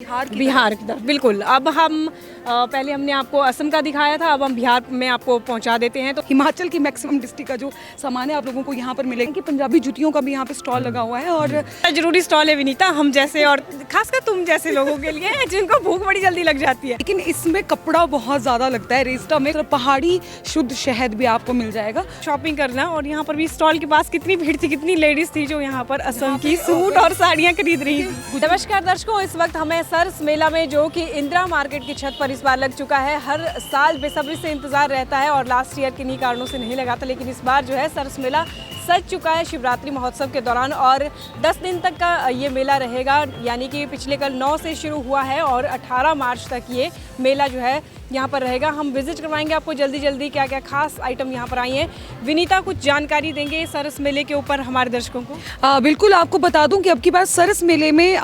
बिहार की तरफ बिल्कुल। अब हम पहले हमने आपको असम का दिखाया था, अब हम बिहार में आपको पहुंचा देते हैं। तो हिमाचल की मैक्सिमम डिस्ट्रिक्ट का जो सामान है आप लोगों को यहाँ पर मिलेगा कि पंजाबी जुतियों का भी यहाँ पे स्टॉल लगा हुआ है। और जरूरी स्टॉल है विनीता, हम जैसे और खासकर तुम जैसे लोगों के लिए जिनको भूख बड़ी जल्दी लग जाती है। लेकिन इसमें कपड़ा बहुत ज़्यादा लगता है। रेस्टा में पहाड़ी शुद्ध शहद भी आपको मिल जाएगा। शॉपिंग करना, और यहाँ पर भी स्टॉल के पास कितनी भीड़ थी, कितनी लेडीज थी जो यहाँ पर असम की सूट और साड़ियाँ खरीद रही थी। नमस्कार दर्शकों, इस वक्त हमें सरस मेला में जो कि इंदिरा मार्केट की छत पर इस बार लग चुका है। हर साल बेसब्री से इंतजार रहता है और लास्ट ईयर किन्हीं कारणों से नहीं लगा था, लेकिन इस बार जो है सरस मेला सज चुका है शिवरात्रि महोत्सव के दौरान। और 10 दिन तक का ये मेला रहेगा, यानी कि पिछले कल 9 से शुरू हुआ है और 18 मार्च तक ये मेला जो है यहाँ पर रहेगा। हम विजिट करवाएंगे आपको जल्दी जल्दी क्या क्या खास आइटम यहाँ पर आई हैं। विनीता कुछ जानकारी देंगे सरस मेले के ऊपर हमारे दर्शकों को। बिल्कुल, आपको बता दूं कि अब की बार सरस मेले में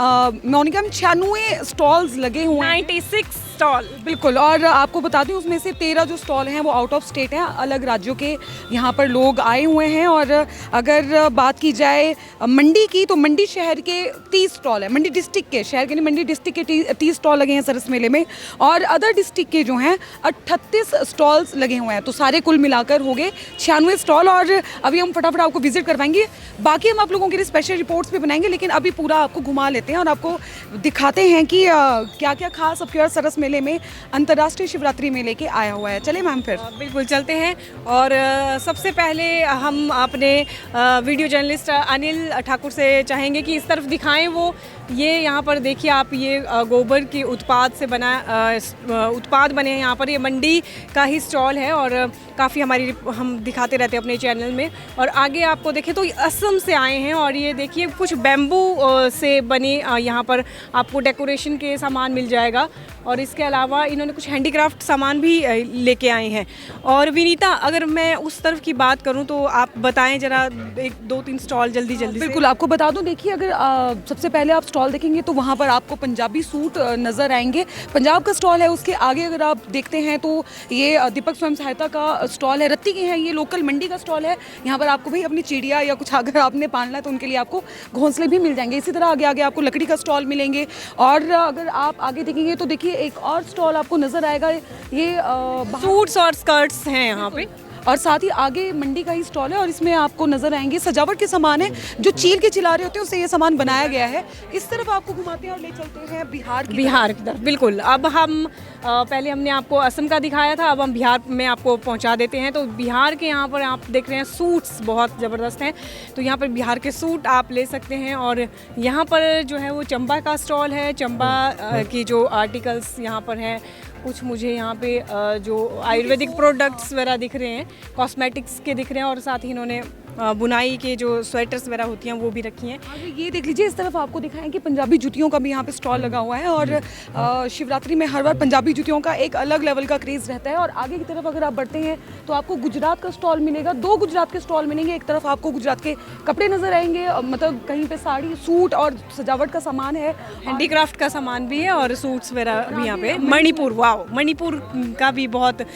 मोनिका में 96 स्टॉल्स लगे हुए हैं। 96 स्टॉल बिल्कुल। और आपको बता दूं उसमें से 13 जो स्टॉल हैं वो आउट ऑफ स्टेट हैं, अलग राज्यों के यहाँ पर लोग आए हुए हैं। और अगर बात की जाए मंडी की, तो मंडी शहर के 30 स्टॉल है। मंडी डिस्ट्रिक्ट के, शहर के नहीं, मंडी डिस्ट्रिक्ट के 30 स्टॉल लगे हैं सरस मेले में। और अदर डिस्ट्रिक्ट के जो हैं 38 स्टॉल्स लगे हुए हैं। तो सारे कुल मिलाकर हो गए 96 स्टॉल। और अभी हम फटाफट आपको विजिट करवाएंगे, बाकी हम आप लोगों के लिए स्पेशल रिपोर्ट्स भी बनाएंगे, लेकिन अभी पूरा आपको घुमा लेते हैं और आपको दिखाते हैं कि क्या क्या खास अब की सरस मेले में अंतर्राष्ट्रीय शिवरात्रि मेले के आया हुआ है। चले मैम फिर बिल्कुल चलते हैं। और सबसे पहले हम अपने वीडियो जर्नलिस्ट अनिल ठाकुर से चाहेंगे कि इस तरफ दिखाएं वो ये यहाँ पर देखिए आप, ये गोबर के उत्पाद से बना उत्पाद बने हैं यहाँ पर। ये मंडी का ही स्टॉल है और काफ़ी हम दिखाते रहते हैं अपने चैनल में। और आगे आपको देखें तो असम से आए हैं और ये देखिए कुछ बैम्बू से बने यहाँ पर आपको डेकोरेशन के सामान मिल जाएगा। और इसके अलावा इन्होंने कुछ हैंडीक्राफ्ट सामान भी लेके आए हैं। और विनीता, अगर मैं उस तरफ की बात करूं तो आप बताएं जरा, 1-2-3 स्टॉल जल्दी जल्दी। बिल्कुल, आपको बता दूं, देखिए अगर सबसे पहले आप स्टॉल देखेंगे तो वहाँ पर आपको पंजाबी सूट नज़र आएंगे। पंजाब का स्टॉल है। उसके आगे अगर आप देखते हैं तो ये दीपक स्वयं सहायता का स्टॉल है, रत्ती की है, ये लोकल मंडी का स्टॉल है। यहाँ पर आपको भाई अपनी चिड़िया या कुछ अगर आपने पालना है तो उनके लिए आपको घोंसले भी मिल जाएंगे। इसी तरह आगे आगे आपको लकड़ी का स्टॉल मिलेंगे। और अगर आप आगे देखेंगे तो देखिए एक और स्टॉल आपको नजर आएगा, ये सूट्स और स्कर्ट्स हैं यहाँ पे। और साथ ही आगे मंडी का ही स्टॉल है और इसमें आपको नजर आएंगे सजावट के सामान है, जो चील के चिलारे होते हैं उससे ये सामान बनाया गया है। इस तरफ आपको घुमाते हैं और ले चलते हैं बिहार की तरफ। बिल्कुल। अब हम पहले हमने आपको असम का दिखाया था, अब हम बिहार में आपको पहुंचा देते हैं। तो बिहार के यहाँ पर आप देख रहे हैं सूट्स बहुत ज़बरदस्त हैं, तो यहाँ पर बिहार के सूट आप ले सकते हैं। और यहाँ पर जो है वो चंबा का स्टॉल है, चंबा की जो आर्टिकल्स यहाँ पर हैं। कुछ मुझे यहाँ पे जो आयुर्वेदिक प्रोडक्ट्स वगैरह दिख रहे हैं, कॉस्मेटिक्स के दिख रहे हैं, और साथ ही इन्होंने बुनाई के जो स्वेटर्स वगैरह होती हैं वो भी रखी हैं। आगे ये देख लीजिए, इस तरफ आपको दिखाएं कि पंजाबी जुतियों का भी यहाँ पे स्टॉल लगा हुआ है। और शिवरात्रि में हर बार पंजाबी जुतियों का एक अलग लेवल का क्रेज़ रहता है। और आगे की तरफ अगर आप बढ़ते हैं तो आपको गुजरात का स्टॉल मिलेगा। 2 गुजरात के स्टॉल मिलेंगे। एक तरफ आपको गुजरात के कपड़े नजर आएंगे, मतलब कहीं पे साड़ी, सूट और सजावट का सामान है, हैंडीक्राफ्ट का सामान भी है और सूट्स वगैरह भी यहाँ पे। मणिपुर, वाओ, मणिपुर का भी बहुत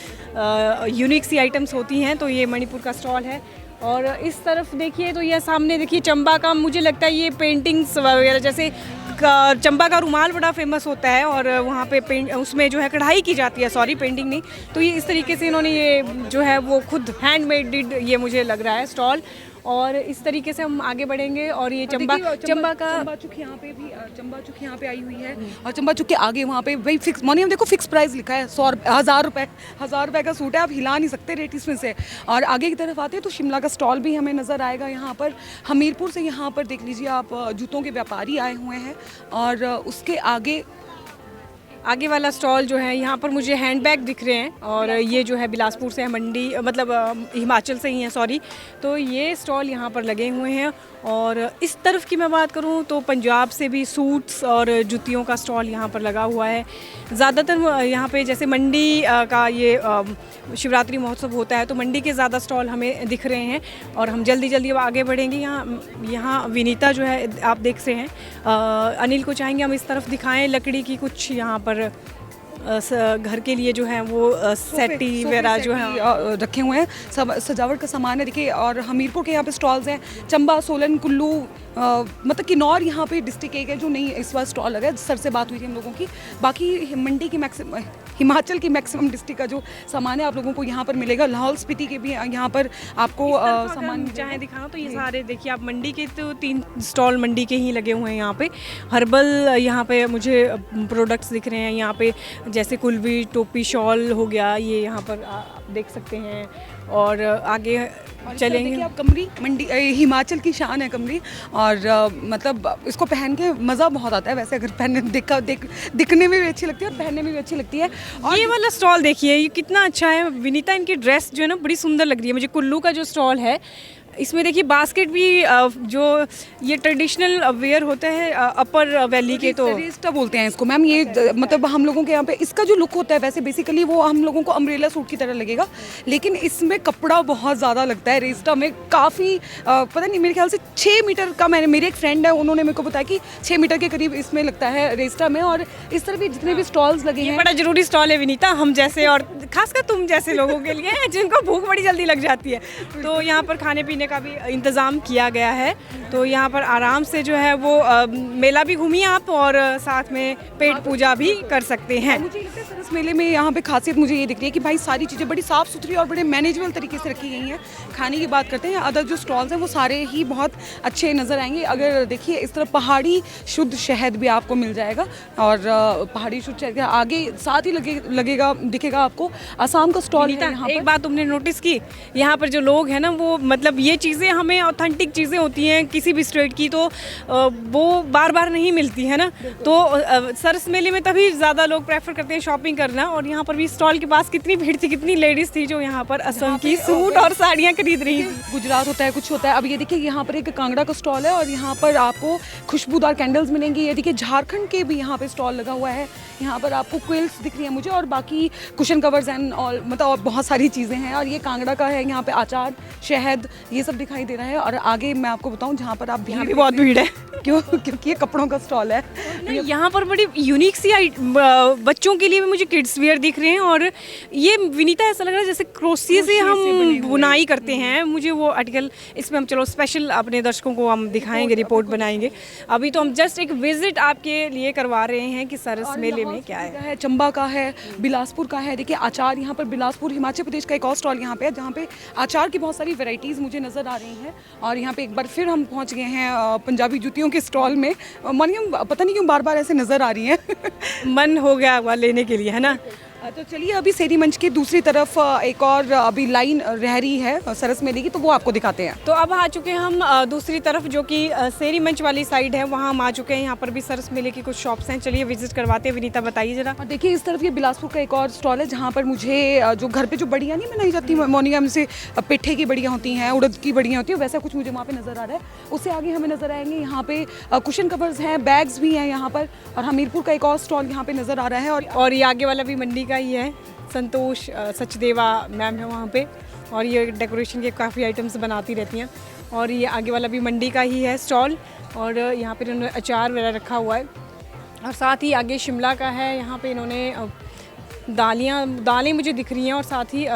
यूनिक सी आइटम्स होती हैं, तो ये मणिपुर का स्टॉल है। और इस तरफ देखिए तो ये सामने देखिए चंबा का, मुझे लगता है ये पेंटिंग्स वगैरह, जैसे चंबा का रुमाल बड़ा फेमस होता है और वहाँ पे उसमें जो है कढ़ाई की जाती है, सॉरी पेंटिंग नहीं। तो ये इस तरीके से इन्होंने ये जो है वो खुद हैंडमेड डिड, ये मुझे लग रहा है स्टॉल। और इस तरीके से हम आगे बढ़ेंगे। और ये चंबा चुक यहाँ पे भी, चंबा चुक यहाँ पे आई हुई है। और चंबा चुक के आगे वहाँ पे भाई फिक्स मनी, हम देखो फिक्स प्राइस लिखा है, 1000 रुपये का सूट है, आप हिला नहीं सकते रेट इसमें से। और आगे की तरफ आते हैं तो शिमला का स्टॉल भी हमें नज़र आएगा यहाँ पर। हमीरपुर से यहाँ पर देख लीजिए आप, जूतों के व्यापारी आए हुए हैं। और उसके आगे वाला स्टॉल जो है यहाँ पर मुझे हैंडबैग दिख रहे हैं। और ये जो है बिलासपुर से है, मंडी मतलब हिमाचल से ही है, सॉरी। तो ये स्टॉल यहाँ पर लगे हुए हैं। और इस तरफ की मैं बात करूँ तो पंजाब से भी सूट्स और जुतियों का स्टॉल यहाँ पर लगा हुआ है। ज़्यादातर यहाँ पे जैसे मंडी का ये शिवरात्रि महोत्सव होता है तो मंडी के ज़्यादा स्टॉल हमें दिख रहे हैं। और हम जल्दी जल्दी अब आगे बढ़ेंगे। यहाँ विनीता जो है आप देख रहे हैं, अनिल को चाहेंगे हम इस तरफ दिखाएं लकड़ी की कुछ यहाँ पर घर के लिए जो है वो सेटी वगैरह जो है रखे हुए हैं, सब सजावट का सामान है देखिए। और हमीरपुर के यहाँ पे स्टॉल्स हैं, चंबा, सोलन, कुल्लू, मतलब किन्नौर यहाँ पे डिस्ट्रिक्ट एक है जो नहीं इस बार स्टॉल लगा है। सर से बात हुई थी हम लोगों की। बाकी मंडी की हिमाचल की मैक्सिमम डिस्ट्रिक्ट का जो सामान है आप लोगों को यहाँ पर मिलेगा। लाहौल स्पीति के भी यहाँ पर आपको सामान चाहे दिखाओ तो ये सारे देखिए आप, मंडी के तो 3 स्टॉल मंडी के ही लगे हुए हैं यहाँ पे। हर्बल यहाँ पे मुझे प्रोडक्ट्स दिख रहे हैं यहाँ पे, जैसे कुल्वी, टोपी, शॉल हो गया, ये यहाँ पर आप देख सकते हैं। और आगे चलेंगे आप, कमरी मंडी हिमाचल की शान है कमरी। और मतलब इसको पहन के मज़ा बहुत आता है वैसे, अगर पहनने दिखने में भी अच्छी लगती है और पहनने में भी अच्छी लगती है। और ये वाला स्टॉल देखिए, ये कितना अच्छा है विनीता, इनकी ड्रेस जो है ना बड़ी सुंदर लग रही है मुझे। कुल्लू का जो स्टॉल है इसमें देखिए बास्केट भी जो ये ट्रेडिशनल वेयर होता है अपर वैली के, तो रेस्टा बोलते हैं इसको मैम। ये मतलब हम लोगों के यहाँ पे इसका जो लुक होता है वैसे बेसिकली वो हम लोगों को अम्ब्रेला सूट की तरह लगेगा, लेकिन इसमें कपड़ा बहुत ज़्यादा लगता है। रेस्टा में काफ़ी पता नहीं, मेरे ख्याल से 6 मीटर का, मेरे एक फ्रेंड है उन्होंने मेरे को बताया कि 6 मीटर के करीब इसमें लगता है रेस्टा में। और इस तरह भी जितने भी स्टॉल्स लगे हैं, बड़ा जरूरी स्टॉल है विनीता, हम जैसे और खासकर तुम जैसे लोगों के लिए जिनको भूख बड़ी जल्दी लग जाती है, तो यहाँ पर खाने पीने का भी इंतज़ाम किया गया है। तो यहाँ पर आराम से जो है वो मेला भी घूमिए आप और साथ में पेट पूजा भी कर सकते हैं। मुझे लगता है सर इस मेले में यहाँ पे खासियत मुझे ये दिख रही है कि भाई सारी चीज़ें बड़ी साफ़ सुथरी और बड़े मैनेजेबल तरीके से रखी गई हैं। खाने की बात करते हैं, अदर जो स्टॉल्स हैं वो सारे ही बहुत अच्छे नज़र आएंगे। अगर देखिए इस तरह पहाड़ी शुद्ध शहद भी आपको मिल जाएगा, और पहाड़ी शुद्ध शहद आगे साथ ही लगेगा दिखेगा आपको असम का स्टॉल है यहाँ। एक बात तुमने नोटिस की, यहाँ पर जो लोग हैं ना वो मतलब ये चीज़ें हमें ऑथेंटिक चीज़ें होती हैं किसी भी स्टेट की, तो वो बार बार नहीं मिलती है ना। तो सरस मेले में तभी ज़्यादा लोग प्रेफर करते हैं शॉपिंग करना। और यहाँ पर भी स्टॉल के पास कितनी भीड़ थी, कितनी लेडीज़ थी जो यहाँ पर असम की सूट और साड़ियाँ खरीद रही थी। गुजरात होता है, कुछ होता है। अब ये देखिए यहाँ पर एक कांगड़ा का स्टॉल है और यहाँ पर आपको खुशबूदार कैंडल्स मिलेंगी। ये देखिए झारखंड के भी यहाँ पे स्टॉल लगा हुआ है। यहाँ पर आपको क्विल्स दिख रही है मुझे, और बाकी कुशन कवर्स एंड ऑल, मतलब और बहुत सारी चीज़ें हैं। और ये कांगड़ा का है, यहाँ पे अचार, शहद, ये सब दिखाई दे रहा है। और आगे मैं आपको बताऊँ जहाँ पर आप, यहाँ भी बहुत भीड़ है क्योंकि ये कपड़ों का स्टॉल है। यहाँ पर बड़ी यूनिक सी बच्चों के लिए भी मुझे किड्स वेयर दिख रहे हैं। और ये विनीता ऐसा लग रहा है जैसे क्रोशिया से हम बुनाई करते हैं। मुझे वो आर्टिकल इसमें हम चलो स्पेशल अपने दर्शकों को हम दिखाएंगे, रिपोर्ट बनाएंगे। अभी तो हम जस्ट एक विजिट आपके लिए करवा रहे हैं कि सरस मेले में क्या है। चंबा का है, बिलासपुर का है। देखिए आचार, यहाँ पर बिलासपुर हिमाचल प्रदेश का एक और स्टॉल यहाँ पे है जहाँ पे आचार की बहुत सारी वैरायटीज़ मुझे नज़र आ रही हैं। और यहाँ पे एक बार फिर हम पहुँच गए हैं पंजाबी जूतियों के स्टॉल में। मरियम पता नहीं क्यों बार बार ऐसे नज़र आ रही हैं मन हो गया हुआ लेने के लिए, है ना। तो चलिए अभी सेरी मंच के दूसरी तरफ एक और अभी लाइन रह रही है सरस मेले की, तो वो आपको दिखाते हैं। तो अब आ चुके हैं हम दूसरी तरफ जो कि सेरी मंच वाली साइड है, वहाँ हम आ चुके हैं। यहाँ पर भी सरस मेले की कुछ शॉप्स हैं, चलिए विजिट करवाते हैं। विनीता बताइए जरा। और देखिए इस तरफ ये बिलासपुर का एक और स्टॉल है जहाँ पर मुझे जो घर पे जो बढ़िया नहीं बनाई जाती मोनिका में से पेठे की बढ़िया होती हैं, उड़द की बढ़िया होती है, वैसा कुछ मुझे वहाँ पे नज़र आ रहा है। उससे आगे हमें नज़र आएंगे यहाँ पे कुशन कवर्स हैं, बैग्स भी हैं यहाँ पर। और हमीरपुर का एक और स्टॉल यहाँ पे नज़र आ रहा है। और ये आगे वाला भी मंडी का ही है, संतोष सचदेवा मैम है वहाँ पे, और ये डेकोरेशन के काफ़ी आइटम्स बनाती रहती हैं। और ये आगे वाला भी मंडी का ही है स्टॉल, और यहाँ पे इन्होंने अचार वगैरह रखा हुआ है। और साथ ही आगे शिमला का है, यहाँ पे इन्होंने दालें मुझे दिख रही हैं। और साथ ही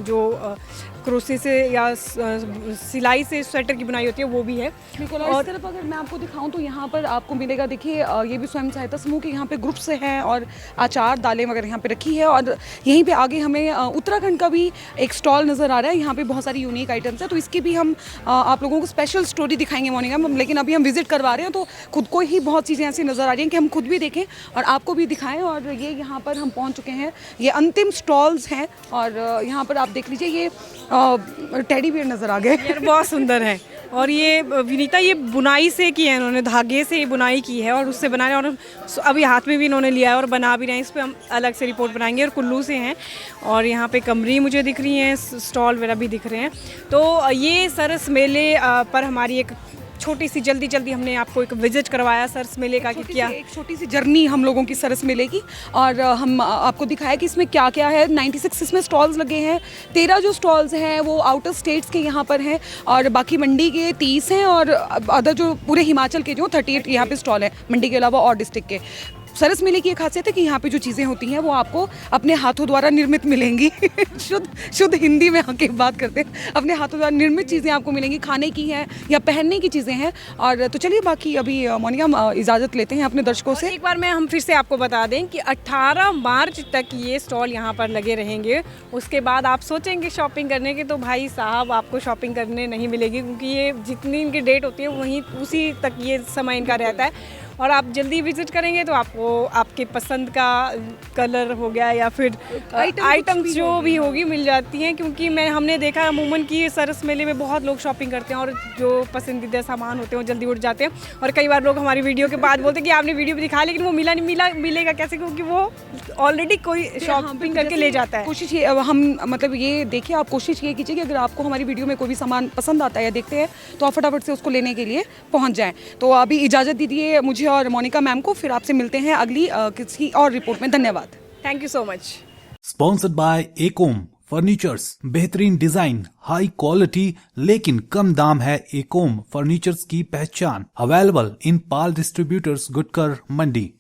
जो क्रोशे से या सिलाई से स्वेटर की बुनाई होती है वो भी है। बिल्कुल। और इस तरफ अगर मैं आपको दिखाऊं तो यहाँ पर आपको मिलेगा, देखिए ये भी स्वयं सहायता समूह के यहाँ पे ग्रुप से हैं और आचार दालें वगैरह यहाँ पे रखी है। और यहीं पे आगे हमें उत्तराखंड का भी एक स्टॉल नज़र आ रहा है। यहाँ पे बहुत सारी यूनिक आइटम्स है, तो इसकी भी हम आप लोगों को स्पेशल स्टोरी दिखाएंगे मोनिका में। लेकिन अभी हम विजिट करवा रहे हैं तो खुद को ही बहुत चीज़ें ऐसी नज़र आ रही हैं कि हम खुद भी देखें और आपको भी दिखाएँ। और ये यहाँ पर हम पहुँच चुके हैं, ये अंतिम स्टॉल्स हैं। और यहाँ पर आप देख लीजिए ये टेडी बियर नज़र आ गए यार, बहुत सुंदर है। और ये विनीता ये बुनाई से की है, इन्होंने धागे से बुनाई की है और उससे बनाए। और अभी हाथ में भी इन्होंने लिया है और बना भी रहे हैं। इस पर हम अलग से रिपोर्ट बनाएंगे। और कुल्लू से हैं, और यहाँ पे कमरी मुझे दिख रही हैं, स्टॉल वगैरह भी दिख रहे हैं। तो ये सरस मेले पर हमारी एक छोटी सी जल्दी हमने आपको एक विजिट करवाया सरस मेले का, क्या एक छोटी सी जर्नी हम लोगों की सरस मेले की। और हम आपको दिखाया कि इसमें क्या क्या है। 96 इसमें स्टॉल्स लगे हैं। 13 जो स्टॉल्स हैं वो आउटर स्टेट्स के यहाँ पर हैं, और बाकी मंडी के 30 हैं, और अदर जो पूरे हिमाचल के जो 38 यहाँ पे स्टॉल हैं मंडी के अलावा और डिस्ट्रिक्ट के। सरस मेले की एक खासियत है कि यहाँ पे जो चीज़ें होती हैं वो आपको अपने हाथों द्वारा निर्मित मिलेंगी। शुद्ध हिंदी में आके बात करते हैं, अपने हाथों द्वारा निर्मित चीज़ें आपको मिलेंगी, खाने की हैं या पहनने की चीज़ें हैं। और तो चलिए बाकी अभी मोनिका हम इजाज़त लेते हैं अपने दर्शकों से। एक बार मैं हम फिर से आपको बता दें कि 18 मार्च तक ये स्टॉल यहाँ पर लगे रहेंगे। उसके बाद आप सोचेंगे शॉपिंग करने की, तो भाई साहब आपको शॉपिंग करने नहीं मिलेगी, क्योंकि ये जितनी इनकी डेट होती है वहीं उसी तक ये समय इनका रहता है। और आप जल्दी विजिट करेंगे तो आपको आपके पसंद का कलर हो गया या फिर आइटम्स जो भी होगी मिल जाती हैं, क्योंकि हमने देखा अमूमन कि सरस मेले में बहुत लोग शॉपिंग करते हैं और जो पसंदीदा सामान होते हैं वो जल्दी उठ जाते हैं। और कई बार लोग हमारी वीडियो के बाद बोलते हैं कि आपने वीडियो भी दिखाया लेकिन वो मिलेगा कैसे, क्योंकि वो ऑलरेडी कोई शॉपिंग करके ले जाता है। कोशिश ये हम मतलब ये देखिए, आप कोशिश ये कीजिए कि अगर आपको हमारी वीडियो में कोई भी सामान पसंद आता है या देखते हैं तो आप फटाफट से उसको लेने के लिए पहुंच जाएं। तो अभी इजाज़त दीजिए मुझे और मोनिका मैम को, फिर आपसे मिलते हैं अगली किसी और रिपोर्ट में। धन्यवाद। Thank you so much. Sponsored by Ekom furnitures. बेहतरीन डिजाइन, हाई क्वालिटी लेकिन कम दाम है एकोम फर्नीचर्स की पहचान। Available in Pal distributors, Gutkar, Mandi.